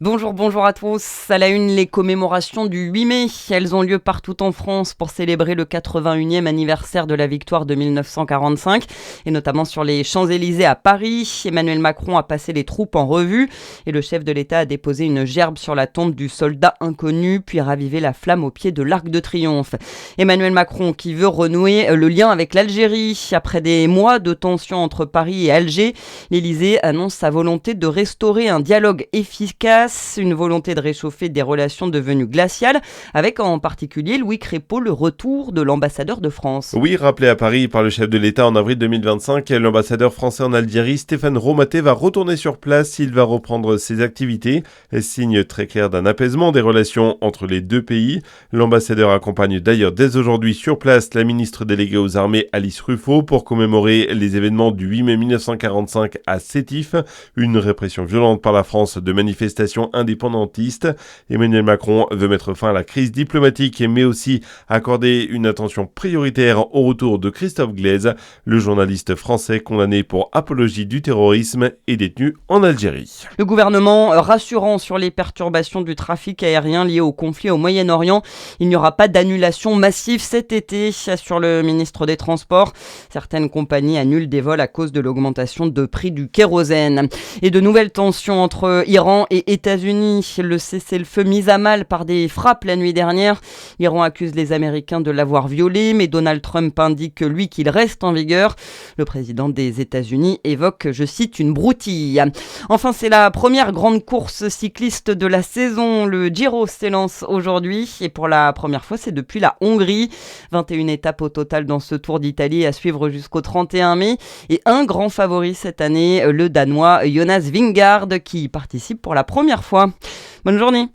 Bonjour à tous. À la une, les commémorations du 8 mai. Elles ont lieu partout en France pour célébrer le 81e anniversaire de la victoire de 1945 et notamment sur les Champs-Élysées à Paris. Emmanuel Macron a passé les troupes en revue et le chef de l'État a déposé une gerbe sur la tombe du soldat inconnu puis ravivé la flamme au pied de l'Arc de Triomphe. Emmanuel Macron qui veut renouer le lien avec l'Algérie. Après des mois de tensions entre Paris et Alger, l'Élysée annonce sa volonté de restaurer un dialogue efficace. Une volonté de réchauffer des relations devenues glaciales, avec en particulier Louis Crépeau, le retour de l'ambassadeur de France. Oui, rappelé à Paris par le chef de l'État en avril 2025, l'ambassadeur français en Algérie, Stéphane Romaté, va retourner sur place. Il va reprendre ses activités. Signe très clair d'un apaisement des relations entre les deux pays. L'ambassadeur accompagne d'ailleurs dès aujourd'hui sur place la ministre déléguée aux armées Alice Ruffo pour commémorer les événements du 8 mai 1945 à Sétif, une répression violente par la France de manifestations indépendantiste. Emmanuel Macron veut mettre fin à la crise diplomatique mais aussi accorder une attention prioritaire au retour de Christophe Glaise, le journaliste français condamné pour apologie du terrorisme et détenu en Algérie. Le gouvernement rassurant sur les perturbations du trafic aérien liées au conflit au Moyen-Orient. Il n'y aura pas d'annulation massive cet été, assure le ministre des Transports. Certaines compagnies annulent des vols à cause de l'augmentation de prix du kérosène. Et de nouvelles tensions entre Iran et États-Unis. Le cessez-le-feu mis à mal par des frappes la nuit dernière. L'Iran accuse les Américains de l'avoir violé, mais Donald Trump indique lui qu'il reste en vigueur. Le président des États-Unis évoque, je cite, une broutille. Enfin, c'est la première grande course cycliste de la saison. Le Giro s'élance aujourd'hui et pour la première fois, c'est depuis la Hongrie. 21 étapes au total dans ce Tour d'Italie à suivre jusqu'au 31 mai. Et un grand favori cette année, le Danois Jonas Vingegaard qui participe pour la première fois. Bonne journée.